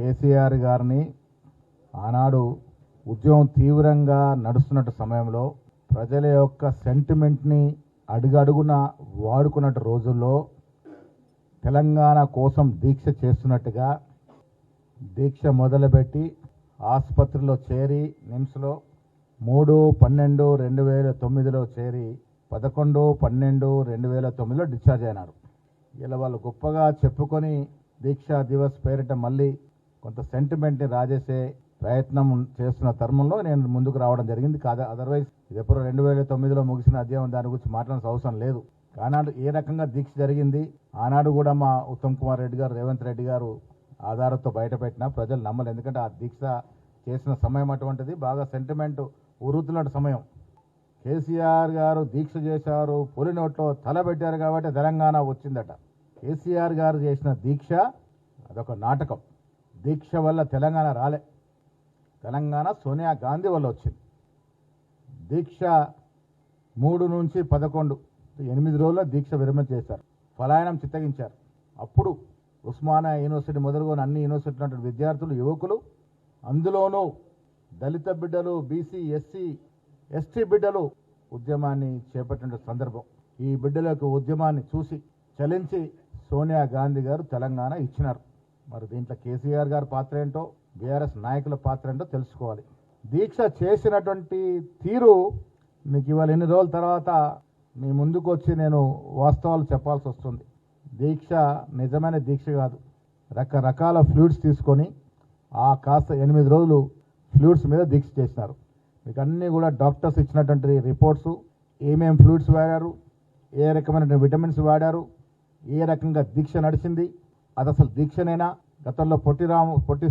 కేసీఆర్ గారిని ఆనాడు ఉద్యమం తీవ్రంగా నడుస్తున్న సమయంలో ప్రజల యొక్క సెంటిమెంట్ని అడుగడుగున వాడుకున్నట్టు రోజుల్లో తెలంగాణ కోసం దీక్ష చేస్తున్నట్టుగా దీక్ష మొదలుపెట్టి ఆసుపత్రిలో చేరి నిమ్స్లో 3/12/2009లో చేరి 11/12/2009లో డిశ్చార్జ్ అయినారు. ఇలా వాళ్ళు గొప్పగా చెప్పుకొని దీక్షా దివస్ పేరిట మళ్ళీ కొంత సెంటిమెంట్ని రాజేసే ప్రయత్నం చేస్తున్న తరుణంలో నేను ముందుకు రావడం జరిగింది. కాదా అదర్వైజ్ ఇది ఎప్పుడు 2009లో ముగిసిన అధ్యాయం, దాని గురించి మాట్లాడాల్సిన అవసరం లేదు. ఆనాడు ఏ రకంగా దీక్ష జరిగింది, ఆనాడు కూడా మా ఉత్తమ్ కుమార్ రెడ్డి గారు, రేవంత్ రెడ్డి గారు ఆధారంతో బయటపెట్టినా ప్రజలు నమ్మలేదు. ఎందుకంటే ఆ దీక్ష చేసిన సమయం అటువంటిది, బాగా సెంటిమెంట్ ఉరుతున్న సమయం. కేసీఆర్ గారు దీక్ష చేశారు, పులి నోట్లో తల పెట్టారు కాబట్టి తెలంగాణ వచ్చిందట. కేసీఆర్ గారు చేసిన దీక్ష అదొక నాటకం. దీక్ష వల్ల తెలంగాణ రాలే, తెలంగాణ సోనియా గాంధీ వల్ల వచ్చింది. దీక్ష 3 నుంచి 11 8 రోజుల్లో దీక్ష విరమణ చేశారు, పలాయనం చిత్తగించారు. అప్పుడు ఉస్మానియా యూనివర్సిటీ మొదలుకొని అన్ని యూనివర్సిటీల విద్యార్థులు, యువకులు, అందులోనూ దళిత బిడ్డలు, బీసీ, ఎస్సీ, ఎస్టీ బిడ్డలు ఉద్యమాన్ని చేపట్టిన సందర్భం. ఈ బిడ్డల యొక్క ఉద్యమాన్ని చూసి చలించి సోనియా గాంధీ గారు తెలంగాణ ఇచ్చినారు. మరి దీంట్లో కేసీఆర్ గారి పాత్ర ఏంటో, బీఆర్ఎస్ నాయకుల పాత్ర ఏంటో తెలుసుకోవాలి. దీక్ష చేసినటువంటి తీరు మీకు ఇవాళ ఎన్ని రోజుల తర్వాత మీ ముందుకు వచ్చి నేను వాస్తవాలు చెప్పాల్సి వస్తుంది. దీక్ష నిజమైన దీక్ష కాదు, రకరకాల ఫ్లూయిడ్స్ తీసుకొని ఆ కాస్త 8 రోజులు ఫ్లూయిడ్స్ మీద దీక్ష చేసినారు. మీకు అన్నీ కూడా డాక్టర్స్ ఇచ్చినటువంటి రిపోర్ట్స్, ఏమేమి ఫ్లూయిడ్స్ వాడారు, ఏ రకమైన విటమిన్స్ వాడారు, ఏ రకంగా దీక్ష నడిచింది, అది అసలు దీక్షనేనా, గతంలో పొట్టి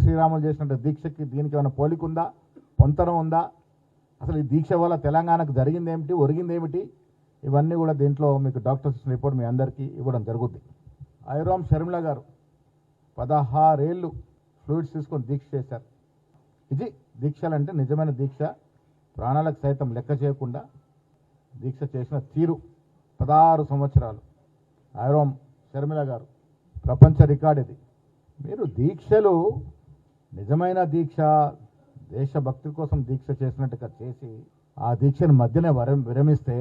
శ్రీరాములు చేసినట్టు దీక్షకి దీనికి ఏమైనా పోలికుందా, పొంతనం ఉందా, అసలు ఈ దీక్ష వల్ల తెలంగాణకు జరిగింది ఏమిటి, ఒరిగింది ఏమిటి, ఇవన్నీ కూడా దీంట్లో మీకు డాక్టర్స్ ఇచ్చిన రిపోర్ట్ మీ అందరికీ ఇవ్వడం జరుగుద్ది. ఐరోమ్ షర్మిల గారు 16 ఏళ్ళు ఫ్లూయిడ్స్ తీసుకొని దీక్ష చేశారు. ఇది దీక్షలంటే నిజమైన దీక్ష, ప్రాణాలకు సైతం లెక్క చేయకుండా దీక్ష చేసిన తీరు. 16 సంవత్సరాలు ఐరోమ్ షర్మిల గారు, ప్రపంచ రికార్డ్ ఇది. మీరు దీక్షలు నిజమైన దీక్ష, దేశభక్తి కోసం దీక్ష చేసినట్టుగా చేసి ఆ దీక్షను మధ్యనే విరమిస్తే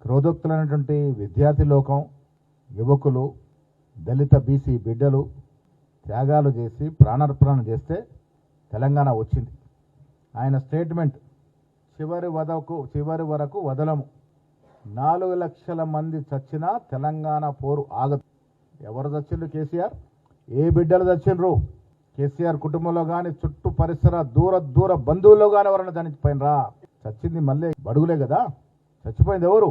క్రోధోక్తులైనటువంటి విద్యార్థి లోకం, యువకులు, దళిత బీసీ బిడ్డలు త్యాగాలు చేసి ప్రాణార్పణ చేస్తే తెలంగాణ వచ్చింది. ఆయన స్టేట్మెంట్, చివరి వరకు వదలము, 4 లక్షల మంది చచ్చినా తెలంగాణ పోరు ఆగదు. ఎవరు చచ్చిండ్రు? కేసీఆర్. ఏ బిడ్డలు చచ్చిండ్రు? కేసీఆర్ కుటుంబంలో కానీ, చుట్టూ పరిసర దూర బంధువుల్లో కానీ ఎవరన్నా చనిపోయినరా? చచ్చింది మళ్ళీ బడుగులే కదా. చచ్చిపోయింది ఎవరు?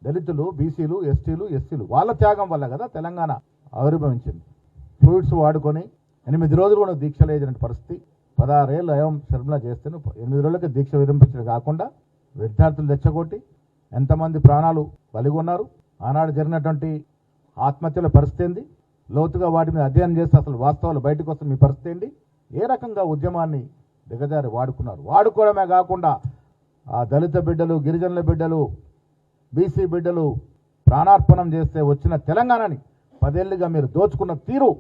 దళితులు, బీసీలు, ఎస్టీలు, ఎస్సీలు. వాళ్ళ త్యాగం వల్ల కదా తెలంగాణ ఆవిర్భవించింది. ఫ్లూయిడ్స్ వాడుకొని 8 రోజులు కూడా దీక్ష లేదని పరిస్థితి. 16 ఏళ్ళు అయం శర్మల చేస్తే 8 రోజులకి దీక్ష విరమించడం కాకుండా విద్యార్థులు తెచ్చగొట్టి ఎంతమంది ప్రాణాలు బలిగొన్నారు, ఆనాడు జరిగినటువంటి ఆత్మహత్యల పరిస్థితి ఏంది, లోతుగా వాటి మీద అధ్యయనం చేస్తే అసలు వాస్తవాలు బయటకు వస్తే మీ పరిస్థితి ఏంటి, ఏ రకంగా ఉద్యమాన్ని దిగజారి వాడుకున్నారు. వాడుకోవడమే కాకుండా ఆ దళిత బిడ్డలు, గిరిజనుల బిడ్డలు, బీసీ బిడ్డలు ప్రాణార్పణం చేస్తే వచ్చిన తెలంగాణని 10 ఏళ్ళుగా మీరు దోచుకున్న తీరు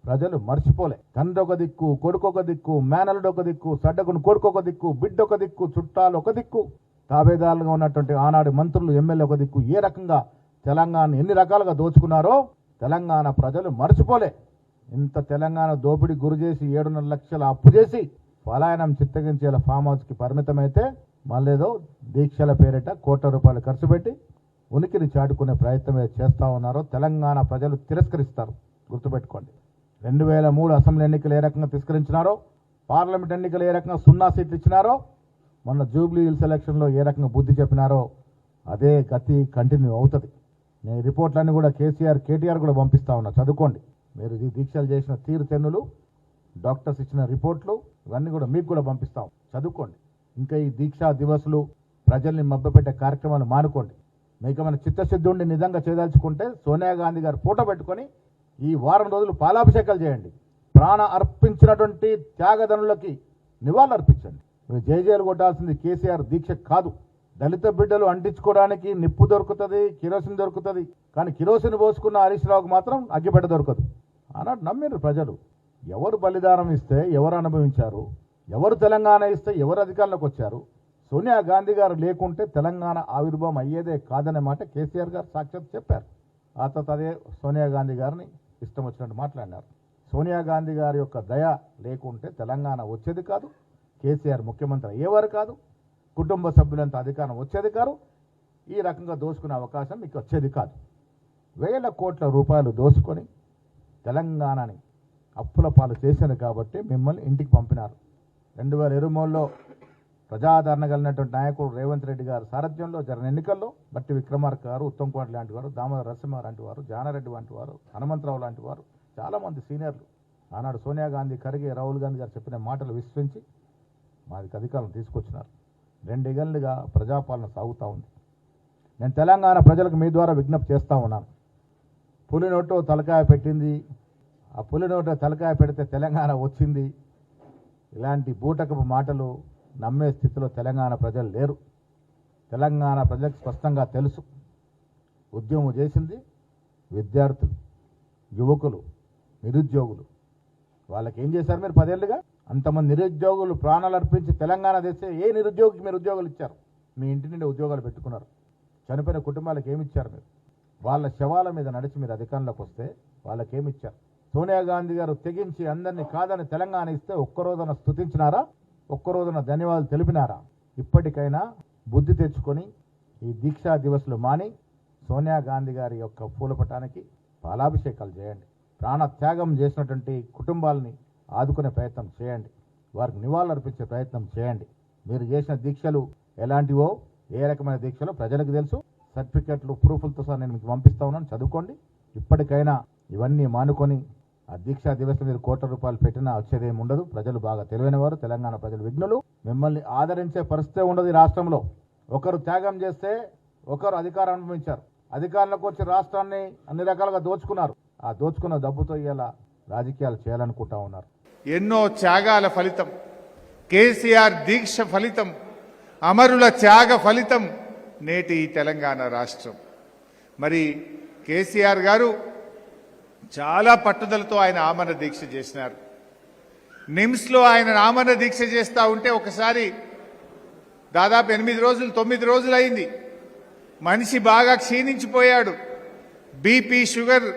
ప్రజలు మర్చిపోలే. తండ్రి ఒక దిక్కు, కొడుకు ఒక దిక్కు, మేనలుడు ఒక దిక్కు, సడ్డకుని కొడుకు ఒక దిక్కు, బిడ్డ ఒక దిక్కు, చుట్టాలు ఒక దిక్కు, తాబేదారులుగా ఉన్నటువంటి ఆనాడు మంత్రులు, ఎమ్మెల్యే ఒక దిక్కు, ఏ రకంగా తెలంగాణ ఎన్ని రకాలుగా దోచుకున్నారో తెలంగాణ ప్రజలు మర్చిపోలే. ఇంత తెలంగాణ దోపిడీ గురి చేసి 7.5 లక్షల అప్పు చేసి పలాయనం చిత్తగించేలా ఫామ్ హౌస్కి పరిమితమైతే మళ్ళేదో దీక్షల పేరిట ₹1,00,00,000 ఖర్చు పెట్టి ఉనికిని చాటుకునే ప్రయత్నమే చేస్తూ ఉన్నారో తెలంగాణ ప్రజలు తిరస్కరిస్తారు. గుర్తుపెట్టుకోండి. 2003 అసెంబ్లీ ఎన్నికలు ఏ రకంగా తిరస్కరించినారో, పార్లమెంట్ ఎన్నికలు ఏ రకంగా 0 సీట్లు ఇచ్చినారో, మొన్న జూబ్లీ హిల్స్ ఎలక్షన్లో ఏ రకంగా బుద్ధి చెప్పినారో అదే గతి కంటిన్యూ అవుతుంది. నేను రిపోర్ట్లన్నీ కూడా కేటీఆర్ కూడా పంపిస్తా ఉన్నా, చదువుకోండి. మీరు ఈ దీక్షలు చేసిన తీరు తెన్నులు, డాక్టర్స్ ఇచ్చిన రిపోర్ట్లు ఇవన్నీ కూడా మీకు కూడా పంపిస్తాం, చదువుకోండి. ఇంకా ఈ దీక్షా దివస్లు ప్రజల్ని మభ్యపెట్టే కార్యక్రమాలు మానుకోండి. మీకు మన చిత్తశుద్ధి ఉండి నిజంగా చేయదలుచుకుంటే సోనియా గాంధీ గారు ఫోటో పెట్టుకొని ఈ వారం రోజులు పాలాభిషేకాలు చేయండి. ప్రాణ అర్పించినటువంటి త్యాగదనులకి నివాళులు అర్పించండి. మీరు జయజయలు కొట్టాల్సింది కేసీఆర్ దీక్ష కాదు. దళిత బిడ్డలు అంటించుకోవడానికి నిప్పు దొరుకుతుంది, కిరోసిన్ దొరుకుతుంది, కానీ కిరోసిన్ పోసుకున్న హరీష్ రావుకు మాత్రం అగ్గిపెట్ట దొరకదు. అన్నట్టు నమ్మిరు ప్రజలు. ఎవరు బలిదానం ఇస్తే ఎవరు అనుభవించారు, ఎవరు తెలంగాణ ఇస్తే ఎవరు అధికారంలోకి వచ్చారు. సోనియా గాంధీ గారు లేకుంటే తెలంగాణ ఆవిర్భావం అయ్యేదే కాదనే మాట కేసీఆర్ గారు సాక్షాత్ చెప్పారు. ఆ తర్వాత అదే సోనియా గాంధీ గారిని ఇష్టం వచ్చినట్టు మాట్లాడినారు. సోనియా గాంధీ గారి యొక్క దయ లేకుంటే తెలంగాణ వచ్చేది కాదు, కేసీఆర్ ముఖ్యమంత్రి అయ్యేవారు కాదు, కుటుంబ సభ్యులంతా అధికారం వచ్చేది కాదు, ఈ రకంగా దోచుకునే అవకాశం మీకు వచ్చేది కాదు. వేల కోట్ల రూపాయలు దోచుకొని తెలంగాణని అప్పుల పాలు చేశారు కాబట్టి మిమ్మల్ని ఇంటికి పంపినారు. 2023లో ప్రజాదరణ కలిగినటువంటి నాయకుడు రేవంత్ రెడ్డి గారు సారథ్యంలో జరిగిన ఎన్నికల్లో బట్టి విక్రమార్క గారు, ఉత్తమ్ కుమార్ లాంటి వారు, దామోదర నరసింహ లాంటి వారు, జానారెడ్డి వంటి వారు, హనుమంతరావు లాంటి వారు, చాలామంది సీనియర్లు ఆనాడు సోనియా గాంధీ, ఖర్గే, రాహుల్ గాంధీ గారు చెప్పిన మాటలు విశ్వసించి మాది అధికారం తీసుకొచ్చినారు. 2 ఏళ్లుగా ప్రజాపాలన సాగుతూ ఉంది. నేను తెలంగాణ ప్రజలకు మీ ద్వారా విజ్ఞప్తి చేస్తూ ఉన్నాను. పులి నోటు తలకాయ పెట్టింది, ఆ పులి నోటు తలకాయ పెడితే తెలంగాణ వచ్చింది, ఇలాంటి బూటకపు మాటలు నమ్మే స్థితిలో తెలంగాణ ప్రజలు లేరు. తెలంగాణ ప్రజలకు స్పష్టంగా తెలుసు. ఉద్యమం చేసింది విద్యార్థులు, యువకులు, నిరుద్యోగులు. వాళ్ళకి ఏం చేశారు మీరు 10 ఏళ్ళుగా? అంతమంది నిరుద్యోగులు ప్రాణాలు అర్పించి తెలంగాణ తెస్తే ఏ నిరుద్యోగికి మీరు ఉద్యోగాలు ఇచ్చారు? మీ ఇంటి నుండి ఉద్యోగాలు పెట్టుకున్నారు. చనిపోయిన కుటుంబాలకు ఏమి ఇచ్చారు మీరు? వాళ్ళ శవాల మీద నడిచి మీరు అధికారంలోకి వస్తే వాళ్ళకి ఏమి ఇచ్చారు? సోనియా గాంధీ గారు తెగించి అందరినీ కాదని తెలంగాణ ఇస్తే ఒక్కరోజున స్తుతించినారా? ఒక్కరోజున ధన్యవాదాలు తెలిపినారా? ఇప్పటికైనా బుద్ధి తెచ్చుకొని ఈ దీక్షా దివస్లు మాని సోనియా గాంధీ గారి యొక్క పూలపటానికి పాలాభిషేకాలు చేయండి. ప్రాణ త్యాగం చేసినటువంటి కుటుంబాలని ఆదుకునే ప్రయత్నం చేయండి. వారికి నివాళులు అర్పించే ప్రయత్నం చేయండి. మీరు చేసిన దీక్షలు ఎలాంటివో, ఏ రకమైన దీక్షలో ప్రజలకు తెలుసు. సర్టిఫికెట్లు, ప్రూఫ్లతో సహా నేను మీకు పంపిస్తా ఉన్నాను, చదువుకోండి. ఇప్పటికైనా ఇవన్నీ మానుకొని ఆ దీక్షా దివస్లో మీరు కోట్ల రూపాయలు పెట్టినా వచ్చేదేమి ఉండదు. ప్రజలు బాగా తెలివైన వారు, తెలంగాణ ప్రజలు విఘ్నులు. మిమ్మల్ని ఆదరించే పరిస్థితే ఉండదు ఈ రాష్ట్రంలో. ఒకరు త్యాగం చేస్తే ఒకరు అధికారం అనుభవించారు. అధికారంలోకి వచ్చి రాష్ట్రాన్ని అన్ని రకాలుగా దోచుకున్నారు. ఆ దోచుకున్న డబ్బుతో ఇలా రాజకీయాలు చేయాలనుకుంటా ఉన్నారు. ఎన్నో త్యాగాల ఫలితం, కేసీఆర్ దీక్ష ఫలితం, అమరుల త్యాగ ఫలితం నేటి ఈ తెలంగాణ రాష్ట్రం. మరి కేసీఆర్ గారు చాలా పట్టుదలతో ఆయన ఆమరణ దీక్ష చేసినారు. నిమ్స్లో ఆయన ఆమరణ దీక్ష చేస్తూ ఉంటే ఒకసారి దాదాపు 8 రోజులు 9 రోజులు అయింది. మనిషి బాగా క్షీణించిపోయాడు. బీపీ, షుగర్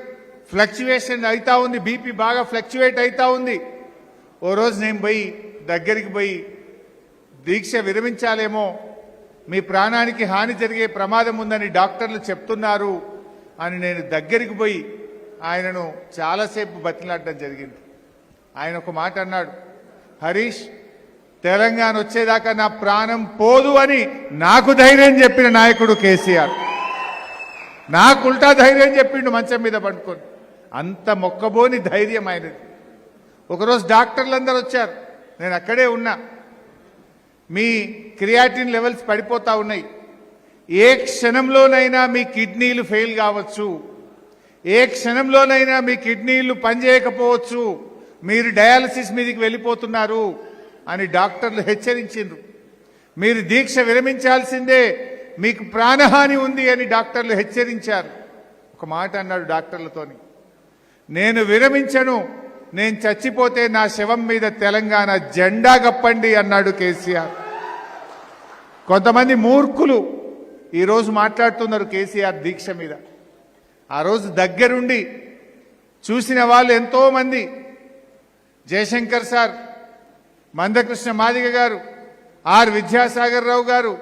ఫ్లక్చువేషన్ అవుతా ఉంది, బీపీ బాగా ఫ్లక్చువేట్ అవుతా ఉంది. ఓ రోజు నేను దగ్గరికి పోయి దీక్ష విరమించాలేమో, మీ ప్రాణానికి హాని జరిగే ప్రమాదం ఉందని డాక్టర్లు చెప్తున్నారు అని నేను దగ్గరికి పోయి ఆయనను చాలాసేపు బతిలాడడం జరిగింది. ఆయన ఒక మాట అన్నాడు, హరీష్, తెలంగాణ వచ్చేదాకా నా ప్రాణం పోదు అని నాకు ధైర్యం చెప్పిన నాయకుడు కేసీఆర్. నాకు ఉల్టా ధైర్యం చెప్పిండు మంచం మీద పడుకొని. అంత మొక్కబోని ధైర్యం ఆయనది. ఒకరోజు డాక్టర్లందరూ వచ్చారు, నేను అక్కడే ఉన్నా. మీ క్రియాటిన్ లెవెల్స్ పడిపోతా ఉన్నాయి, ఏ క్షణంలోనైనా మీ కిడ్నీలు ఫెయిల్ కావచ్చు, ఏ క్షణంలోనైనా మీ కిడ్నీలు పనిచేయకపోవచ్చు, మీరు డయాలసిస్ మీదకి వెళ్ళిపోతున్నారు అని డాక్టర్లు హెచ్చరించారు. మీరు దీక్ష విరమించాల్సిందే, మీకు ప్రాణహాని ఉంది అని డాక్టర్లు హెచ్చరించారు. ఒక మాట అన్నాడు డాక్టర్లతోని, నేను విరమించను, నేను చచ్చిపోతే నా శవం మీద తెలంగాణ జెండా కప్పండి అన్నాడు కేసీఆర్. కొంతమంది మూర్ఖులు ఈరోజు మాట్లాడుతున్నారు కేసీఆర్ దీక్ష మీద. ఆ రోజు దగ్గరుండి చూసిన వాళ్ళు ఎంతో మంది, జయశంకర్ సార్, మందకృష్ణ మాదిగ గారు, ఆర్ విద్యాసాగర్ రావు గారు,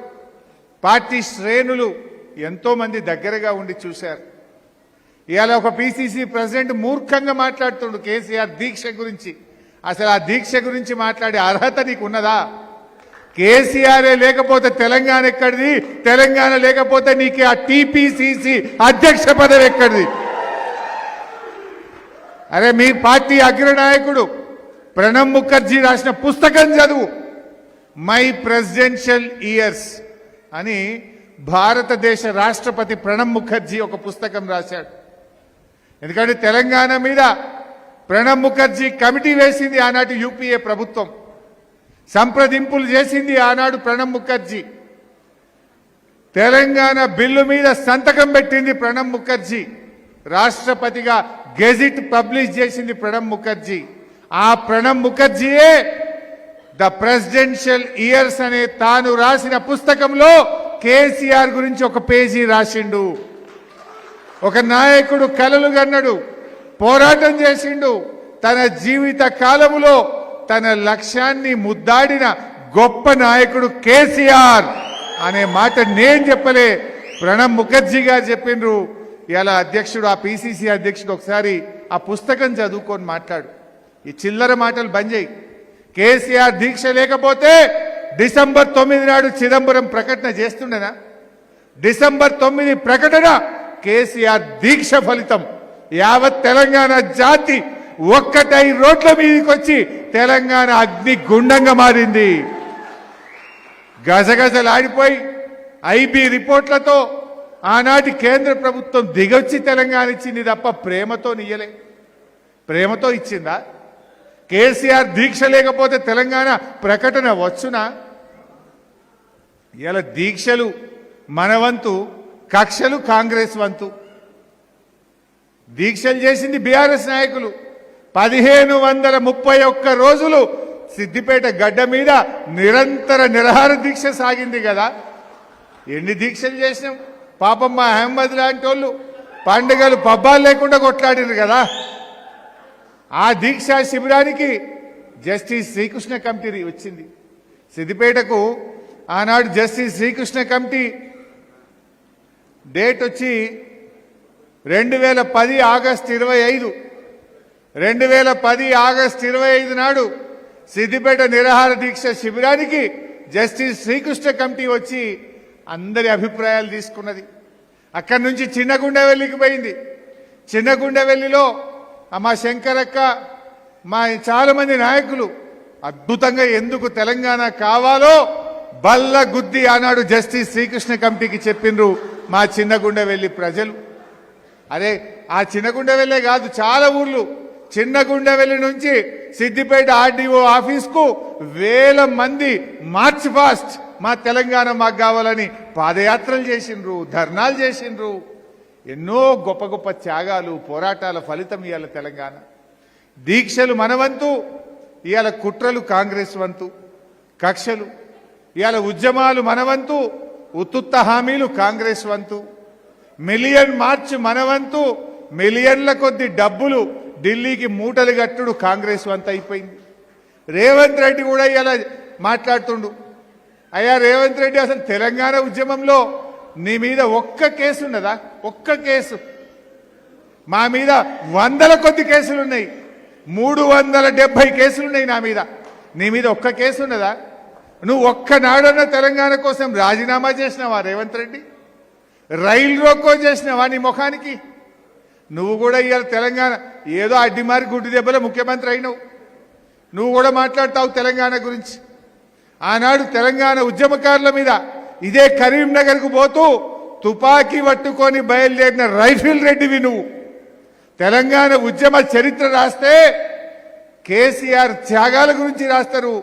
పార్టీ శ్రేణులు ఎంతో మంది దగ్గరగా ఉండి చూశారు. ఇవాళ ఒక పిసిసి ప్రెసిడెంట్ మూర్ఖంగా మాట్లాడుతుండు కేసీఆర్ దీక్ష గురించి. అసలు ఆ దీక్ష గురించి మాట్లాడే అర్హత నీకు ఉన్నదా? కేసీఆర్ లేకపోతే తెలంగాణ ఎక్కడిది? తెలంగాణ లేకపోతే నీకు ఆ టీపీసీసీ అధ్యక్ష పదవి ఎక్కడిది? అరే, మీ పార్టీ అగ్రనాయకుడు ప్రణబ్ ముఖర్జీ రాసిన పుస్తకం చదువు, మై ప్రెసిడెన్షియల్ ఇయర్స్ అని. భారతదేశ రాష్ట్రపతి ప్రణబ్ ముఖర్జీ ఒక పుస్తకం రాశాడు. ఎందుకంటే తెలంగాణ మీద ప్రణబ్ ముఖర్జీ కమిటీ వేసింది ఆనాటి యూపీఏ ప్రభుత్వం, సంప్రదింపులు చేసింది ఆనాడు ప్రణబ్ ముఖర్జీ. తెలంగాణ బిల్లు మీద సంతకం పెట్టింది ప్రణబ్ ముఖర్జీ. రాష్ట్రపతిగా గెజిట్ పబ్లిష్ చేసింది ప్రణబ్ ముఖర్జీ. ఆ ప్రణబ్ ముఖర్జీయే ద ప్రెసిడెన్షియల్ ఇయర్స్ అనే తాను రాసిన పుస్తకంలో కేసీఆర్ గురించి ఒక పేజీ రాసిండు. ఒక నాయకుడు కలలు గన్నడు, పోరాటం చేసిండు, తన జీవిత కాలములో తన లక్ష్యాన్ని ముద్దాడిన గొప్ప నాయకుడు కేసీఆర్ అనే మాట నేను చెప్పలే, ప్రణబ్ ముఖర్జీ గారు చెప్పిండ్రు. ఇలా అధ్యక్షుడు, ఆ పిసిసి అధ్యక్షుడు ఒకసారి ఆ పుస్తకం చదువుకొని మాట్లాడు. ఈ చిల్లర మాటలు బంద్ చేయి. కేసీఆర్ దీక్ష లేకపోతే డిసెంబర్ 9 నాడు చిదంబరం ప్రకటన చేస్తుండేనా? డిసెంబర్ 9 ప్రకటన కేసీఆర్ దీక్ష ఫలితం. యావత్ తెలంగాణ జాతి ఒక్కటై రోడ్ల మీదకి వచ్చి తెలంగాణ అగ్ని గుండంగా మారింది. గజగజలాడిపోయి ఐబీ రిపోర్ట్లతో ఆనాటి కేంద్ర ప్రభుత్వం దిగొచ్చి తెలంగాణ ఇచ్చింది తప్ప ప్రేమతో నియ్యలే. ప్రేమతో ఇచ్చిందా? కేసీఆర్ దీక్ష లేకపోతే తెలంగాణ ప్రకటన వచ్చునా? ఇలా దీక్షలు మన వంతు, కక్షలు కాంగ్రెస్ వంతు. దీక్షలు చేసింది బీఆర్ఎస్ నాయకులు. 1531 రోజులు సిద్దిపేట గడ్డ మీద నిరంతర నిరాహార దీక్ష సాగింది కదా. ఎన్ని దీక్షలు చేసినాం? పాపం మా అహ్మద్ లాంటి వాళ్ళు పండుగలు పబ్బాలు లేకుండా కొట్లాడిరు కదా. ఆ దీక్షా శిబిరానికి జస్టిస్ శ్రీకృష్ణ కమిటీ వచ్చింది. సిద్దిపేటకు ఆనాడు జస్టిస్ శ్రీకృష్ణ కమిటీ డేట్ వచ్చి 2010 ఆగస్టు 25. 2010 ఆగస్టు 25 నాడు సిద్దిపేట నిరాహార దీక్ష శిబిరానికి జస్టిస్ శ్రీకృష్ణ కమిటీ వచ్చి అందరి అభిప్రాయాలు తీసుకున్నది. అక్కడి నుంచి చిన్నగుండెవెల్లికి పోయింది. చిన్నగుండెవెల్లిలో మా శంకరక్క, మా చాలా మంది నాయకులు అద్భుతంగా ఎందుకు తెలంగాణ కావాలో బల్ల గుద్ది ఆనాడు జస్టిస్ శ్రీకృష్ణ కమిటీకి చెప్పిండ్రు మా చిన్నగుండెవెల్లి ప్రజలు. అరే ఆ చిన్నగుండెవెల్లే కాదు, చాలా ఊర్లు చిన్నగుండెవెల్లి నుంచి సిద్దిపేట ఆర్డీఓ ఆఫీస్కు వేల మంది మార్చ్ పాస్ట్ మా తెలంగాణ మాకు కావాలని పాదయాత్రలు చేసిండ్రు, ధర్నాలు చేసిండ్రు. ఎన్నో గొప్ప గొప్ప త్యాగాలు, పోరాటాల ఫలితం ఇవాళ తెలంగాణ. దీక్షలు మన వంతు, ఇవాళ కుట్రలు కాంగ్రెస్ వంతు, కక్షలు. ఇవాళ ఉద్యమాలు మన వంతు, ఉత్తుత్త హామీలు కాంగ్రెస్ వంతు. మిలియన్ మార్చ్ మన వంతు, మిలియన్ల కొద్ది డబ్బులు ఢిల్లీకి మూటలు కట్టుడు కాంగ్రెస్ వంతు అయిపోయింది. రేవంత్ రెడ్డి కూడా ఇలా మాట్లాడుతుండు. అయ్యా రేవంత్ రెడ్డి, అసలు తెలంగాణ ఉద్యమంలో నీ మీద ఒక్క కేసు ఉన్నదా? ఒక్క కేసు? మా మీద వందల కొద్ది కేసులున్నాయి. 370 కేసులున్నాయి నా మీద. నీ మీద ఒక్క కేసు ఉన్నదా? నువ్వు ఒక్కనాడన్నా తెలంగాణ కోసం రాజీనామా చేసినావా రేవంత్ రెడ్డి? రైలు రోకో చేసినావా నీ ముఖానికి? నువ్వు కూడా ఇవాళ తెలంగాణ ఏదో అడ్డిమారి గుడ్డి దెబ్బలో ముఖ్యమంత్రి అయినావు. నువ్వు కూడా మాట్లాడతావు తెలంగాణ గురించి. ఆనాడు తెలంగాణ ఉద్యమకారుల మీద ఇదే కరీంనగర్కు పోతూ తుపాకీ పట్టుకొని బయలుదేరిన రైఫిల్ రెడ్డివి నువ్వు. తెలంగాణ ఉద్యమ చరిత్ర రాస్తే కేసీఆర్ త్యాగాల గురించి రాస్తారు,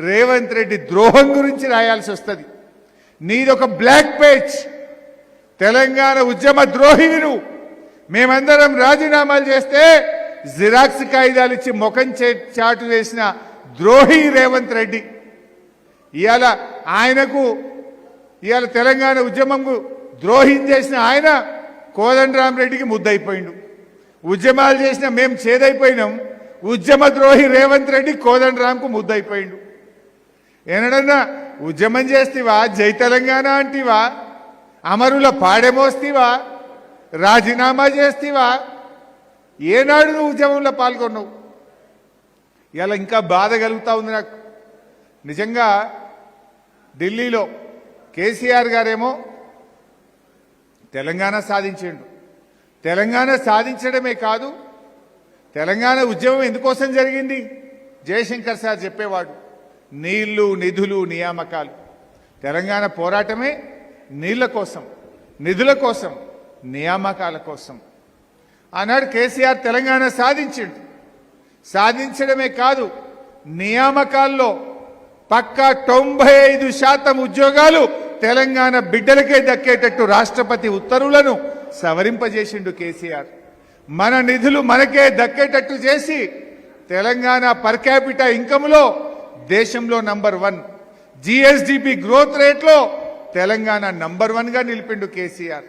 రేవంత్ రెడ్డి ద్రోహం గురించి రాయాల్సి వస్తుంది. నీదొక బ్లాక్ పేజ్. తెలంగాణ ఉద్యమ ద్రోహివి నువ్వు. మేమందరం రాజీనామాలు చేస్తే జిరాక్స్ కాగితాలు ఇచ్చి ముఖం చాటు వేసిన ద్రోహి రేవంత్ రెడ్డి. ఇవాళ ఆయనకు, ఇవాళ తెలంగాణ ఉద్యమంకు ద్రోహం చేసిన ఆయన కోదండరామరెడ్డికి ముద్దయిపోయిండు. ఉద్యమాలు చేసిన మేము చేదైపోయినాం. ఉద్యమ ద్రోహి రేవంత్ రెడ్డి కోదండరాంకు ముద్దయిపోయిండు. ఏనడన్నా ఉద్యమం చేస్తేవా, జై తెలంగాణ అంటివా, అమరుల పాడెమోస్తీవా, రాజీనామా చేస్తేవా? ఏనాడు నువ్వు ఉద్యమంలో పాల్గొన్నావు? ఇలా ఇంకా బాధ కలుగుతా ఉంది నాకు నిజంగా. ఢిల్లీలో కేసీఆర్ గారేమో తెలంగాణ సాధించిండు. తెలంగాణ సాధించడమే కాదు, తెలంగాణ ఉద్యమం ఎందుకోసం జరిగింది? జయశంకర్ సార్ చెప్పేవాడు, నీళ్లు, నిధులు, నియామకాలు. తెలంగాణ పోరాటమే నీళ్ల కోసం, నిధుల కోసం, నియామకాల కోసం. ఆనాడు కేసీఆర్ తెలంగాణ సాధించిండు. సాధించడమే కాదు, నియామకాల్లో పక్కా 95% ఉద్యోగాలు తెలంగాణ బిడ్డలకే దక్కేటట్టు రాష్ట్రపతి ఉత్తర్వులను సవరింపజేసిండు కేసీఆర్. మన నిధులు మనకే దక్కేటట్టు చేసి తెలంగాణ పర్ క్యాపిటా ఇన్కమ్లో దేశంలో నంబర్ 1, జిఎస్డిపి గ్రోత్ రేట్లో తెలంగాణ నంబర్ 1గా నిలిపిండు కేసీఆర్.